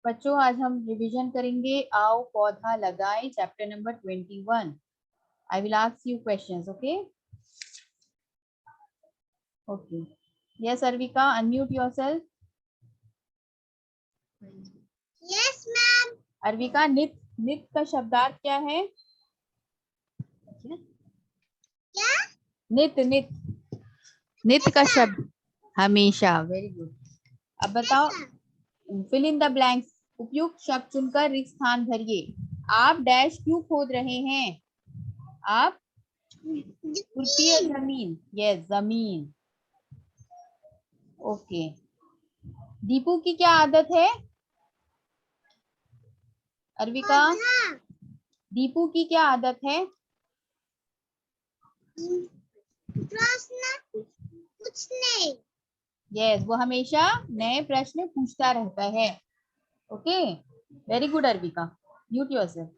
बच्चों आज हम रिवीजन करेंगे। आओ पौधा लगाएं, chapter number 21। I will ask you questions, okay? Okay, yes Arvika, unmute yourself. Yes ma'am. Arvika, नित नित का शब्दार्थ क्या है? क्या? नित नित नित का शब्द हमेशा। Very good. अब बताओ, फिल इन द ब्लैंक्स। उपयुक्त शब्द चुनकर रिक्त स्थान भरिए। आप डैश क्यों खोद रहे हैं? आप तृतीय जमीन। यस, जमीन। ओके। दीपू की क्या आदत है? अर्विका, दीपू की क्या आदत है? प्रश्न पूछने। यस, वो हमेशा नए प्रश्न पूछता रहता है। Okay, very good Arvika. Mute yourself.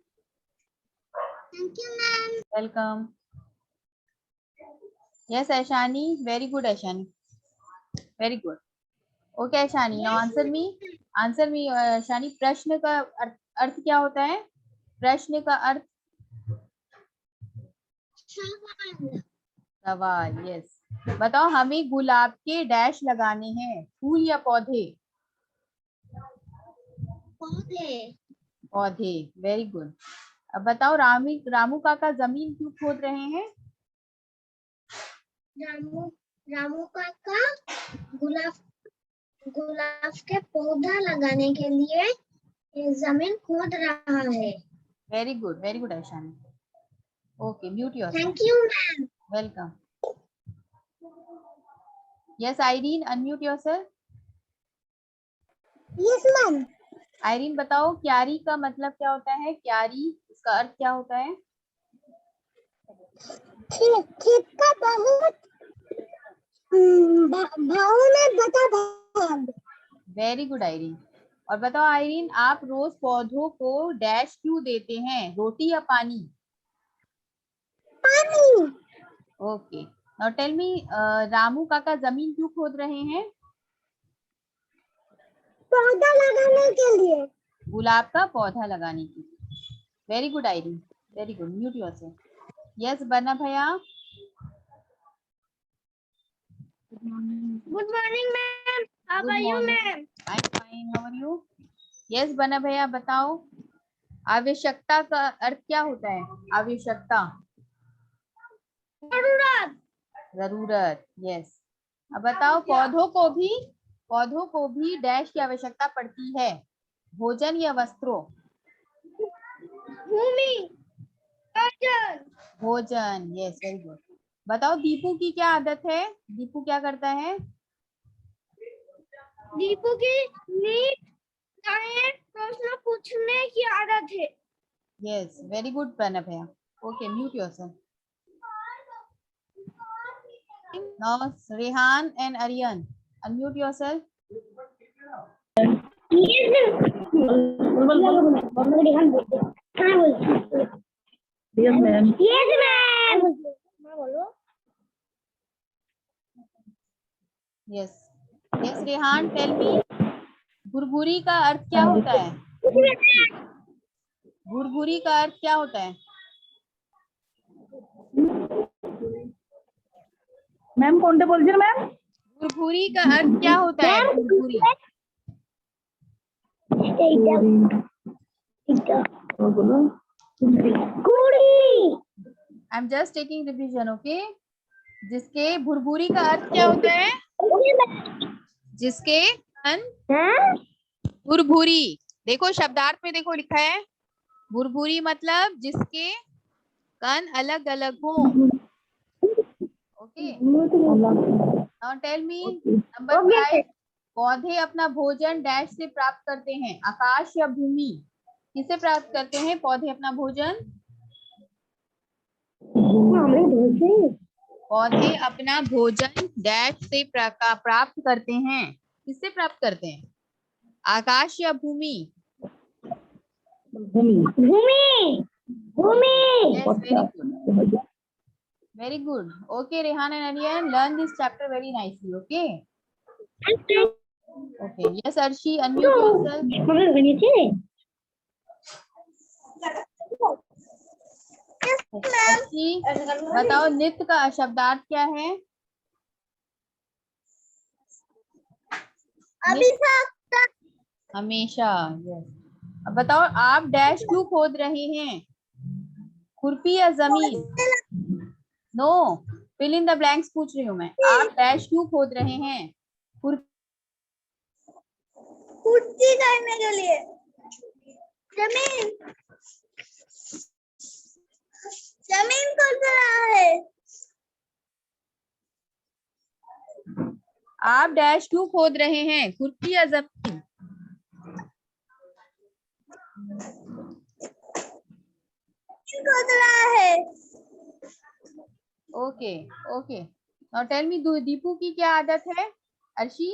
Thank you ma'am. Welcome. Yes Aishani, very good Aishani, very good. Okay Aishani, now answer me Aishani. प्रश्न का अर्थ क्या होता है? प्रश्न का अर्थ सवाल। यस, बताओ हमें गुलाब के डैश लगाने हैं, फूल या पौधे? पौधे। पौधे, वेरी गुड। अब बताओ रामू काका जमीन क्यों खोद रहे हैं? रामू काका गुलाब के पौधा लगाने के लिए जमीन खोद रहा है। Very good Aishani. Okay, mute yourself. Thank you ma'am. Welcome. Yes Irene, unmute yourself. Yes ma'am. Irene बताओ, क्यारी का मतलब क्या होता है? क्यारी, इसका अर्थ क्या होता है? खेत का बहुत भाव में बता भाग। Very good Irene. और बताओ आइरीन, आप रोज पौधों को डैश क्यों देते हैं, रोटी या पानी? पानी। Okay, now tell me, Ramu काका जमीन क्यों खोद रहे हैं? पौधा लगाने के लिए। गुलाब का पौधा लगाने के लिए। Very good Irene, very good. Mute yourself. Yes बना भैया। Good morning ma'am. How are you ma'am? I am fine, how are you? Yes बना भैया बताओ, आवश्यकता का अर्थ क्या होता है? आवश्यकता, जरूरत। जरूरत। यस। अब बताओ, पौधों को भी डैश की आवश्यकता पड़ती है, भोजन या वस्त्रों? भूमि। भोजन। Yes, very good. बताओ दीपू की क्या आदत है? दीपू क्या करता है? दीपू की नीट प्रश्न पूछने की आदत है। यस, वेरी गुड प्रणव भैया। Okay, mute yourself. Now Rehan and Aryan, unmute yourself. Yes ma'am. Yes ma'am. बोलो। Yes yes Rehan, tell me, भुरभुरी का अर्थ क्या होता है? भुरभुरी का अर्थ क्या होता है? मैम कौन से बोल रहे मैम? भुरभुरी का अर्थ क्या होता है? भुरभुरी। I am just taking revision, okay? जिसके भुरभुरी का अर्थ क्या होता है? जिसके भुरभुरी, देखो शब्दार्थ में देखो लिखा है, भुरभुरी मतलब जिसके कण अलग अलग हो। Okay, now tell me number 5। पौधे अपना भोजन डैश से प्राप्त करते हैं, आकाश या भूमि? किससे प्राप्त करते हैं पौधे अपना भोजन? पौधे अपना भोजन डैश से प्राप्त करते हैं, किससे प्राप्त करते हैं? आकाश या भूमि? भूमि। भूमि। Very good. Okay Rehan and Aryan, learn this chapter very nicely, okay? Okay. Yes, Arshi, unmute yourself. Arshi बताओ नित्य का शब्दार्थ क्या है? हमेशा। यस। अब बताओ आप डैश क्यों खोद रहे हैं? खुरपी या जमीन? No, fill in the blanks पूछ रही हूँ मैं। आप डैश क्यों खोद रहे हैं? कुर्सी करने के लिए। जमीन खोद रहा है। आप डैश क्यों खोद रहे हैं? खुरपी या जमीन? खोद रहा है। Okay okay. Now tell me Deepu की क्या आदत है? अर्शी?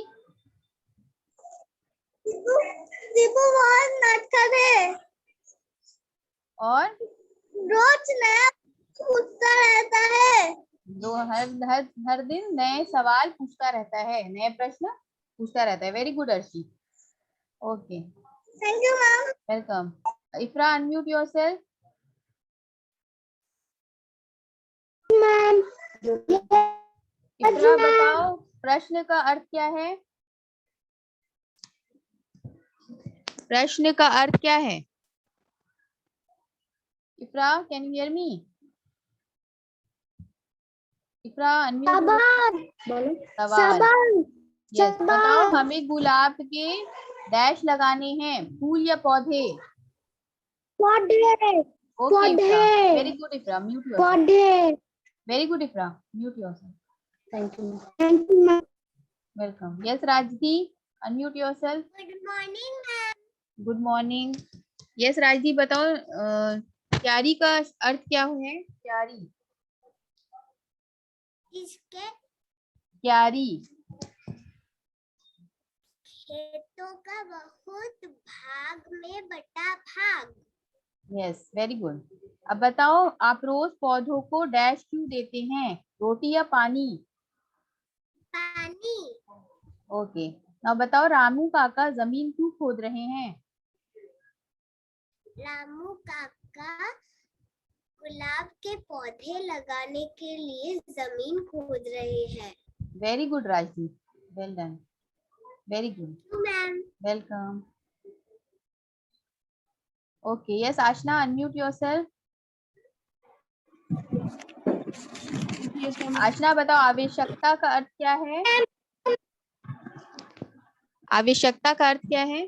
दीपू बहुत नटखट है और रोज नया पूछता रहता है। जो हर दिन नए सवाल पूछता रहता है, नए प्रश्न पूछता रहता है। Very good Arshi. Okay, thank you ma'am. Welcome. इफ्रा, unmute yourself. Ma'am इफ्रा बताओ प्रश्न का अर्थ क्या है? प्रश्न का अर्थ क्या है? इफ्रा, can you hear me? इफ्रा, unmute. सवाल। यस, बताओ हमें गुलाब के डैश लगाने हैं, फूल या पौधे? पौधे। Okay Ifra, very good Ifra, mute yourself. पौधे। Very good Ifra, mute yourself. Thank you ma'am. Welcome. Yes Rajdi, unmute yourself. Good morning ma'am. Good morning. Yes Rajdi बताओ क्यारी का अर्थ क्या है? क्यारी? इसके क्यारी खेतों का बहुत भाग में बटा भाग। Yes, very good. अब बताओ आप रोज पौधों को डैश क्यों देते हैं? रोटी या पानी? पानी। ओके। now बताओ रामू काका जमीन क्यों खोद रहे हैं? रामू काका गुलाब के पौधे लगाने के लिए जमीन खोद रहे हैं। Very good Rajdeep, well done, very good ma'am. Welcome. Okay, yes Aashna, unmute yourself. Aashna बताओ आवश्यकता का अर्थ क्या है? आवश्यकता का अर्थ क्या है?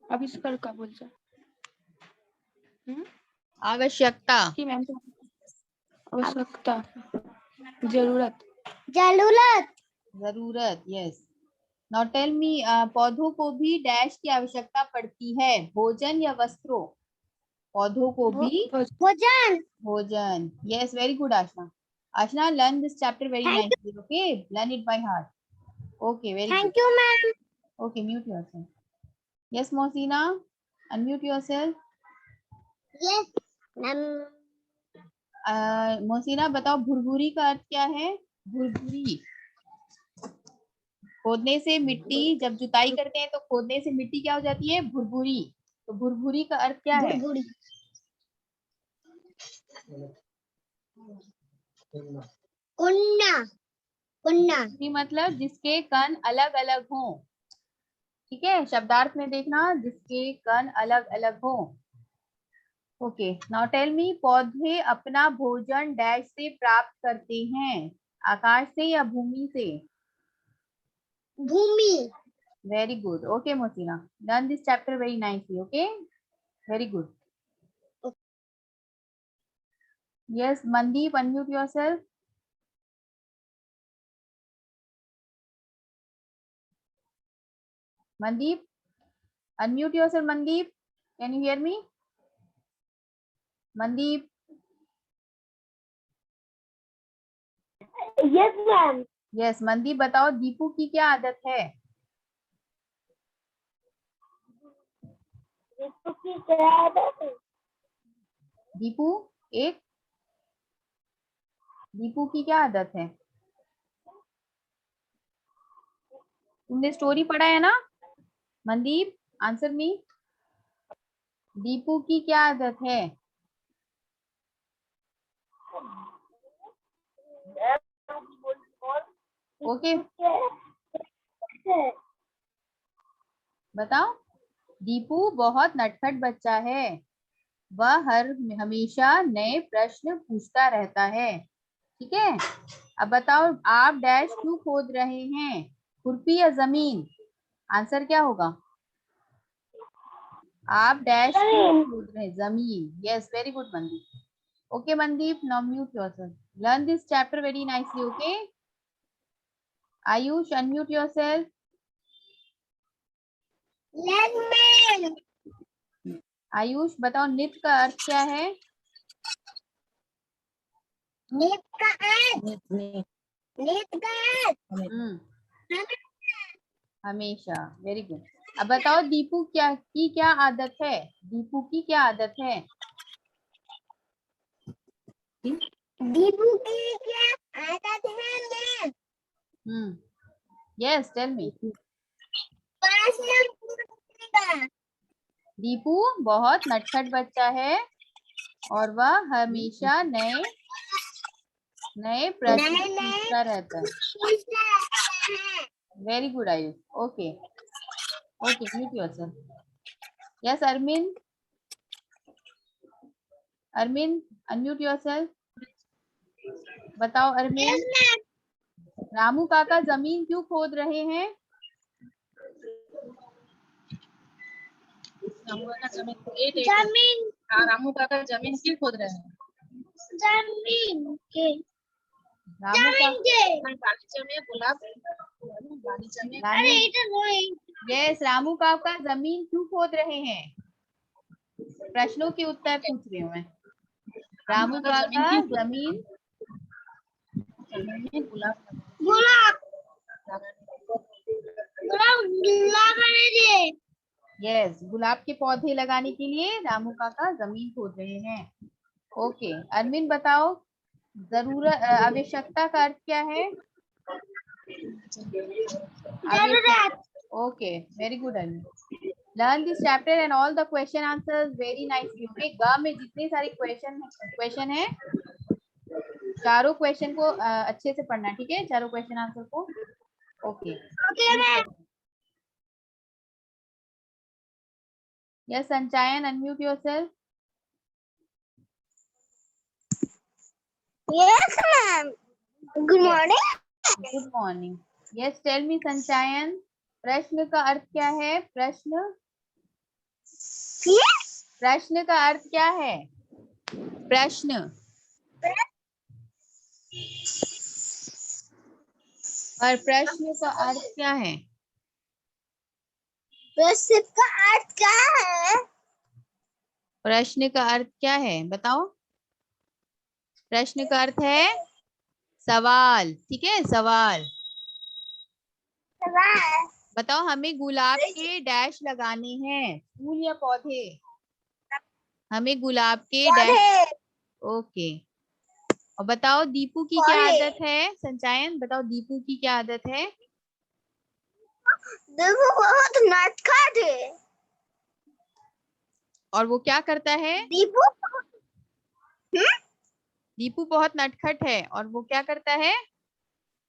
आविष्कार का बोल जा। आवश्यकता। मैम आवश्यकता, जरूरत। जरूरत। यस। नाउ टेल मी पौधों को भी डैश की आवश्यकता पड़ती है, भोजन या वस्त्रों? पौधों को भी भोजन। भोजन। Yes, very good Aashna. Aashna, learn this chapter very nicely, okay? Learn it by heart. Okay, very good. Thank you ma'am. Okay, mute yourself. Yes Mohsina, unmute yourself. Yes ma'am. Mohsina बताओ भुरभुरी का अर्थ क्या है? भुरभुरी खोदने से मिट्टी, जब जुताई करते हैं तो खोदने से मिट्टी क्या हो जाती है? भुरभुरी। तो भुरभुरी का अर्थ क्या है? कुन्ना। कुन्ना मतलब जिसके कण अलग अलग हों। ठीक है, शब्दार्थ में देखना, जिसके कण अलग अलग हों। ओके, नाउ टेल मी पौधे अपना भोजन डैश से प्राप्त करते हैं, आकाश से या भूमि से? भूमि। Very good. Okay Mohsina, learn this chapter very nicely, okay? Very good. Yes Mandeep, unmute yourself. Mandeep, unmute yourself, Mandeep. Can you hear me? Mandeep. Yes ma'am. Yes, Mandeep बताओ दीपू की क्या आदत है? दीपू एक, दीपू की क्या आदत है? तुमने स्टोरी पढ़ा है ना? Mandeep, answer me. दीपू की क्या आदत है? ओके, बताओ। दीपू बहुत नटखट बच्चा है। वह हमेशा नए प्रश्न पूछता रहता है। ठीक है, अब बताओ, आप डैश क्यों खोद रहे हैं? खुरपी या जमीन? आंसर क्या होगा? आप डैश क्यों खोद रहे हैं? जमीन। Yes, very good Mandeep. Okay Mandeep, now mute yourself. Learn this chapter very nicely. Okay Ayush, unmute yourself. Ayush, बताओ नित्य का अर्थ क्या है? हमेशा। Very good. अब बताओ, दीपू की क्या आदत है? दीपू की क्या आदत है? दीपू की क्या आदत है? Yes, tell me. दीपू बहुत नटखट बच्चा है और वह हमेशा नए नए प्रश्न पूछता रहता है। Very good Ayush. Okay okay, mute yourself. Yes Armin, Armin unmute yourself. बताओ अरमिन, रामू काका जमीन क्यों खोद रहे हैं? जमीन रामू काका जमीन क्यों खोद रहे हैं? जमीन के रामू का बागीचे में गुलाब यस, रामू काका जमीन क्यों खोद रहे हैं? प्रश्नों के उत्तर पूछ रही हूँ मैं। रामू काका जमीन गुलाब लगाने दे। यस, गुलाब के पौधे लगाने के लिए रामू काका जमीन खोद रहे हैं। ओके, अरविंद बताओ, जरूरत आवश्यकता का अर्थ क्या है? जरूरत। Okay, very good Arvind. Learn this chapter and all the question answers very nicely. Okay, ग में जितने सारे क्वेश्चन है, चारों क्वेश्चन को अच्छे से पढ़ना। ठीक है, चारों क्वेश्चन आंसर को। Okay yes Sanchayan, unmute yourself. Yes, ma'am. Good morning. Good morning. Yes tell me Sanchayan, प्रश्न का अर्थ क्या है? प्रश्न प्रश्न का अर्थ क्या है? प्रश्न और प्रश्न का अर्थ क्या है? प्रश्न का अर्थ क्या है? प्रश्न का अर्थ क्या है बताओ? प्रश्न का अर्थ है सवाल। ठीक है, सवाल। सवाल। बताओ, हमें गुलाब के डैश लगाने हैं, फूल या पौधे? हमें गुलाब के डैश। ओके, और बताओ दीपू की क्या आदत है? संचायन, बताओ दीपू की क्या आदत है? दीपू बहुत नटखट है। और वो क्या करता है? दीपू दीपू बहुत नटखट है और वो क्या करता है?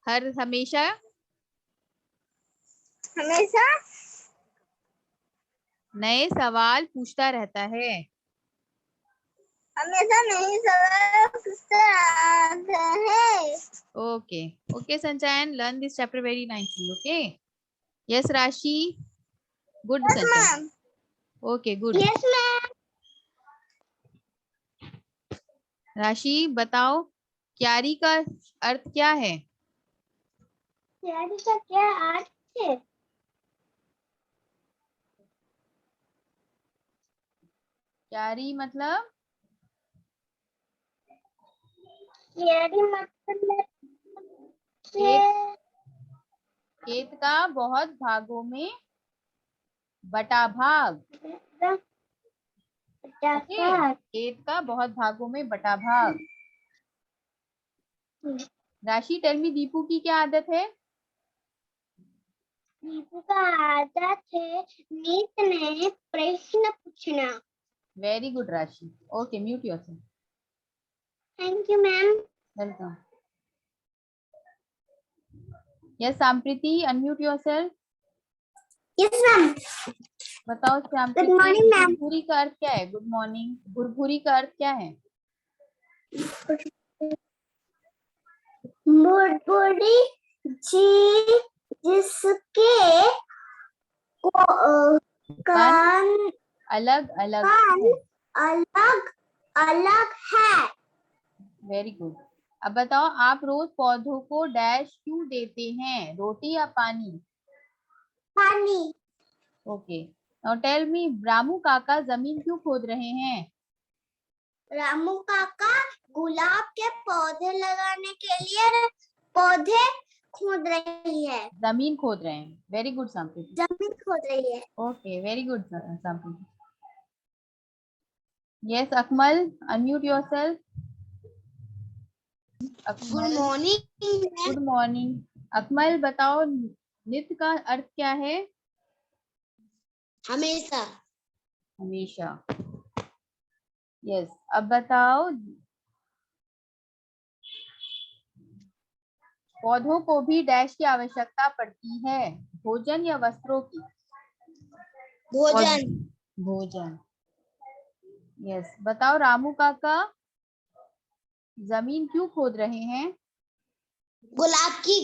हमेशा हमेशा नए सवाल पूछता रहता है। हमेशा नहीं सवाल पूछता है। Okay okay Sanchayan, learn this chapter very nicely. Okay yes Rashi, good Sanchayan. Okay good. Yes ma'am. Rashi बताओ, क्यारी का अर्थ क्या है? क्यारी का क्या अर्थ है? क्यारी मतलब? क्यारी मतलब खेत का बहुत भागों में बटा भाग। ओके, खेत का बहुत भागों में बटा भाग। राशि टेल मी, दीपू की क्या आदत है? दीपू का आदत है नित नए प्रश्न पूछना। Very good Rashi. Okay, mute yourself. Thank you ma'am. Welcome. Yes Sampriti, unmute yourself. Yes ma'am. बताओ सांप्रीति, Good morning, ma'am. भुरभुरी का अर्थ क्या है? Good morning. भुरभुरी का अर्थ क्या है? भुरभुरी जी जिसके कान अलग अलग कान है। अलग अलग है। Very good. अब बताओ, आप रोज पौधों को डैश क्यों देते हैं? रोटी या पानी? पानी। Okay, now tell me, Ramu काका जमीन क्यों खोद रहे हैं? रामू काका गुलाब के पौधे लगाने के लिए पौधे खोद रही है। जमीन खोद रहे हैं। Very good Sampriti. जमीन खोद रही है। Okay, very good Sampriti. Yes Akmal, unmute yourself. Good morning. Good morning. Akmal बताओ, नित्य का अर्थ क्या है? हमेशा। हमेशा। यस, अब बताओ, पौधों को भी डैश की आवश्यकता पड़ती है, भोजन या वस्त्रों की? भोजन। भोजन। यस, बताओ रामू काका जमीन क्यों खोद रहे हैं? गुलाब की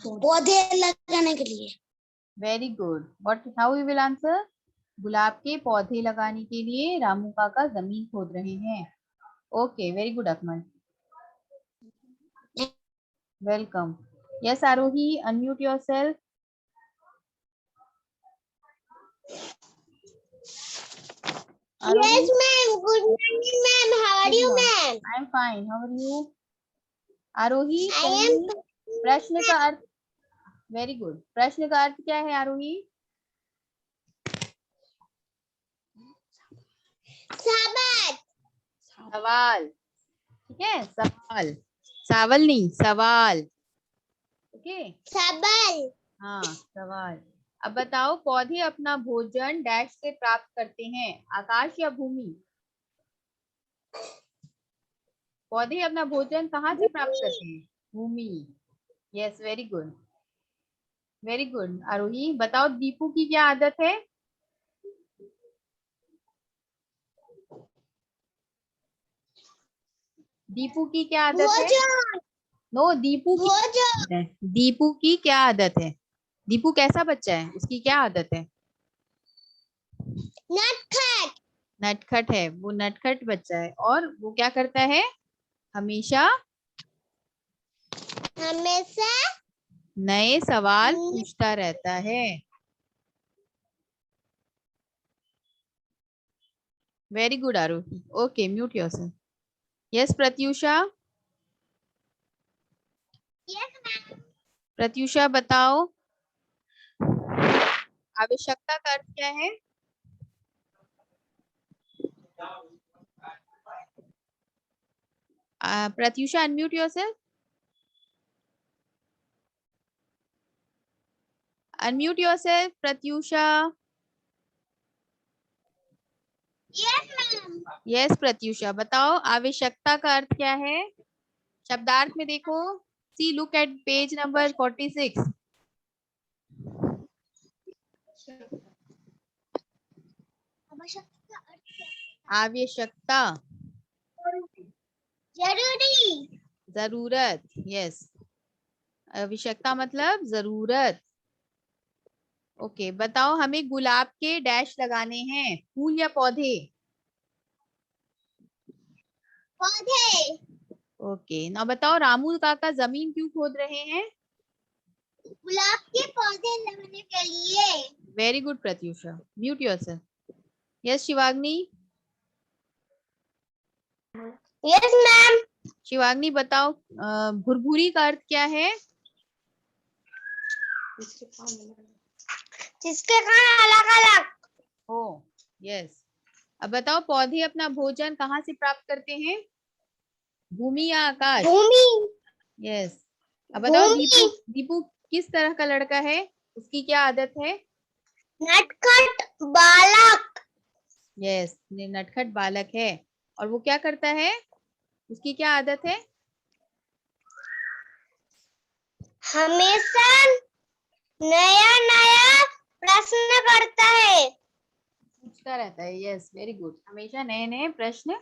पौधे लगाने के लिए। Very good. What, how you will answer? गुलाब के पौधे लगाने के लिए रामू काका जमीन खोद रहे हैं। Okay, very good Akmal. Welcome. Yes Aarohi, unmute yourself. Yes, ma'am. Good morning, ma'am. How are you, ma'am? I am fine, how are you? Aarohi, I tell am. me, प्रश्न का अर्थ। Very good. प्रश्न का अर्थ क्या है आरोही? सवाल। सवाल। ठीक है, सवाल, चावल नहीं, सवाल। ओके, सवाल। हाँ सवाल। अब बताओ, पौधे अपना भोजन डैश से प्राप्त करते हैं, आकाश या भूमि? पौधे अपना भोजन कहाँ से प्राप्त करते हैं? भूमि। Yes, very good, very good. Aarohi बताओ, दीपू की क्या आदत है? दीपू की क्या आदत है? भोजन। नो, दीपू की भोजन। आदत है। दीपू की क्या आदत है? दीपू कैसा बच्चा है? उसकी क्या आदत है? नटखट। नटखट है, वो नटखट बच्चा है। और वो क्या करता है? हमेशा हमेशा नए सवाल पूछता रहता है। Very good Aarohi. Okay, mute yourself. Yes Pratyusha. Yes, ma'am. Pratyusha बताओ, आवश्यकता का अर्थ क्या है? Pratyusha, unmute yourself. Unmute yourself Pratyusha. Yes, ma'am. Yes Pratyusha बताओ, आवश्यकता का अर्थ क्या है? शब्दार्थ में देखो, see look at page number 46। आवश्यकता, जरूरी। जरूरत। यस, आवश्यकता मतलब जरूरत। ओके, बताओ हमें गुलाब के डैश लगाने हैं, फूल या पौधे? पौधे। ओके, ना बताओ, रामू काका जमीन क्यों खोद रहे हैं? गुलाब के पौधे लगाने के लिए। Very good Pratyusha, mute yourself. Yes Shivagni. Yes, ma'am. Shivagni बताओ, भुरभुरी का अर्थ क्या है? जिसके कान अलग अलग। ओ यस। अब बताओ, पौधे अपना भोजन कहाँ से प्राप्त करते हैं, भूमि या आकाश? भूमि। यस। अब बताओ, भूमि। दीपू, दीपू किस तरह का लड़का है? उसकी क्या आदत है? नटखट बालक। यस, नटखट बालक है। और वो क्या करता है? उसकी क्या आदत है? हमेशा नया नया प्रश्न करता है। पूछता रहता है। Yes, very good. हमेशा नए नए प्रश्न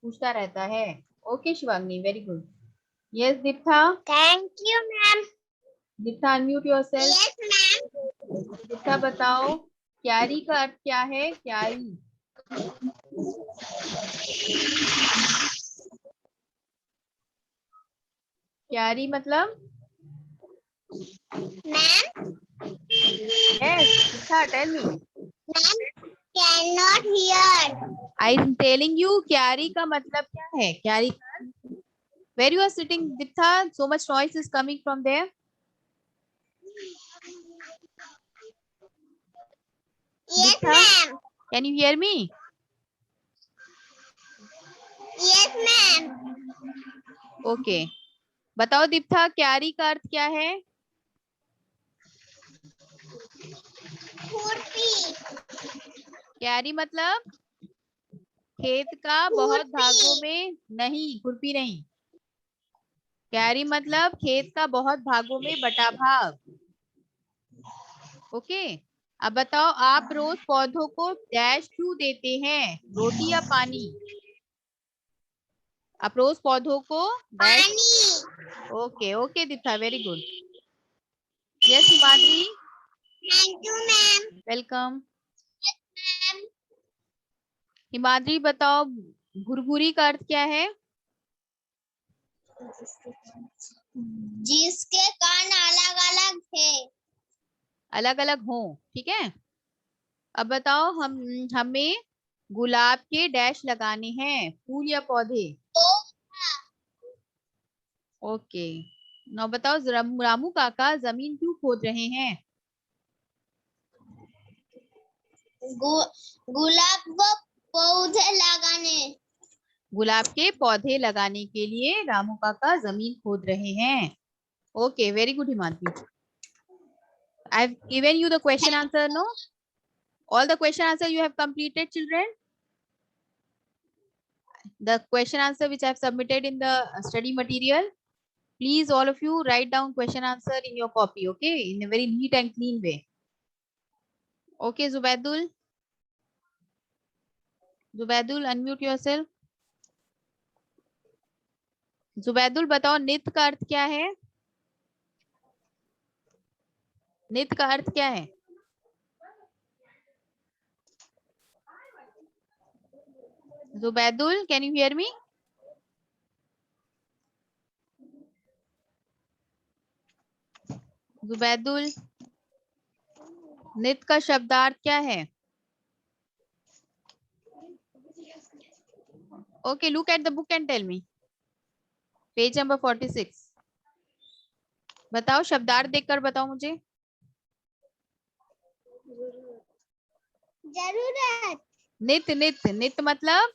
पूछता रहता है। Okay Shivangi, very good. Yes Deeptha. Thank you ma'am. Deeptha unmute yourself. Yes ma'am. Deeptha बताओ, क्यारी का अर्थ क्या है? क्यारी। क्यारी मतलब? Ma'am yes Deeptha, tell me. Ma'am can not hear. I am telling you, क्यारी का मतलब क्या है? क्यारी का where you are sitting Deeptha, so much noise is coming from there. Yes Deeptha, ma'am. Can you hear me? Yes ma'am. Okay, बताओ दीप्था, क्यारी का अर्थ क्या है? खुरपी। क्यारी मतलब खेत का बहुत भागों में, नहीं खुरपी नहीं। क्यारी मतलब खेत का बहुत भागों में बटा भाग। ओके, अब बताओ, आप रोज पौधों को डैश क्यों देते हैं? रोटी या पानी? आप रोज पौधों को डैश। पानी। Okay okay Deeptha, very good. Yes Himadri. Thank you ma'am. Welcome. Ma'am Himadri बताओ, घुरघुरी का अर्थ क्या है? जिसके कान अलग अलग है। अलग अलग हो, ठीक है। अब बताओ, हमें गुलाब के डैश लगाने हैं, फूल या पौधे? तो ओके, now बताओ, रामू काका जमीन क्यों खोद रहे हैं? गुलाब को पौधे लगाने। गुलाब के पौधे लगाने के लिए रामू काका जमीन खोद रहे हैं। Okay, very good Himanshu. I've given you the question answer, no? All the question answer you have completed, children? The question answer which I have submitted in the study material. Please, all of you, write down question answer in your copy, okay? In a very neat and clean way. Okay, Zubaidul. Zubaidul, unmute yourself. जुबैदुल बताओ, नित का अर्थ क्या है? नित का अर्थ क्या है? Zubaidul, can you hear me? Zubaidul, नित का शब्दार्थ क्या है? Okay, look at the book and tell me. Page number 46। बताओ, शब्दार्थ देखकर बताओ मुझे। जरूरत। नित, नित, नित मतलब,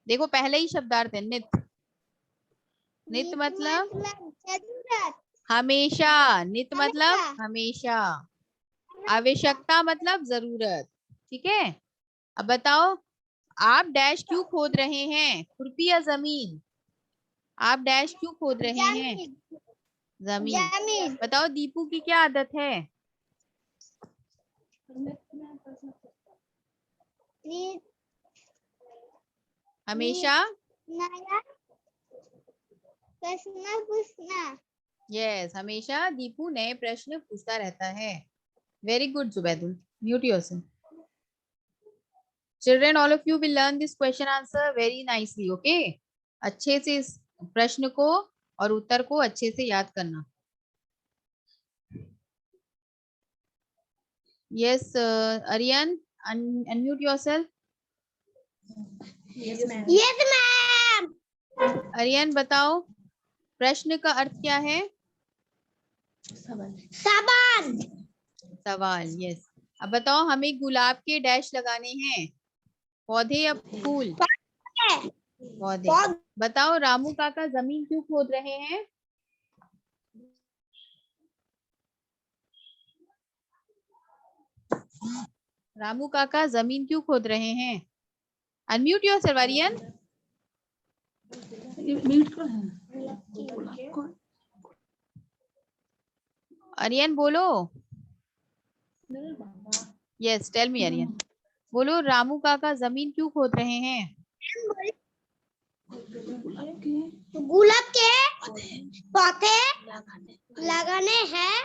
देखो पहले ही शब्दार्थ है नित। नित मतलब जरूरत। हमेशा। नित मतलब हमेशा। आवश्यकता मतलब जरूरत, ठीक है। अब बताओ, आप डैश क्यों खोद रहे हैं? खुरपी या जमीन? आप डैश क्यों खोद रहे हैं? जमीन। जमीन। बताओ, दीपू की क्या आदत है? हमेशा नया प्रश्न पूछना। यस, हमेशा दीपू नए प्रश्न पूछता रहता है। Very good Zubaidul, mute yourself. Children, all of you will learn this question answer very nicely, okay? अच्छे से इस प्रश्न को और उत्तर को अच्छे से याद करना। Yes Aryan, unmute yourself. Yes ma'am. Aryan बताओ, प्रश्न का अर्थ क्या है? सामान। सवाल, यस। अब बताओ, हमें गुलाब के डैश लगाने हैं, पौधे या फूल? पौधे। बताओ, रामू काका जमीन क्यों खोद रहे हैं? रामू काका जमीन क्यों खोद रहे हैं? Unmute yourself Aryan. ये म्यूट कौन है? कौन? आर्यन बोलो। Yes tell me Aryan. बोलो रामू काका जमीन क्यों खोद रहे हैं? गुलाब के पौधे लगाने हैं।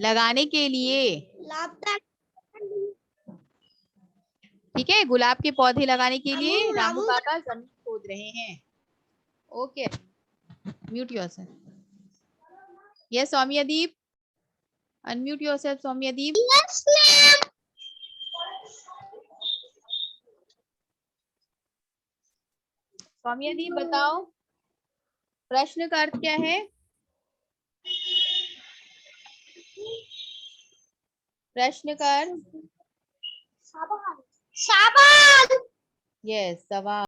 लगाने के लिए। लाभदायक। ठीक है, गुलाब के पौधे लगाने के लिए रामू रामू काका जमीन खोद रहे हैं। Okay, mute yourself. Yes Soumyadeep, unmute yourself Soumyadeep. Yes, ma'am. Soumyadeep बताओ प्रश्न का अर्थ क्या है? प्रश्न का अर्थ? शाबाश। यस सवाल।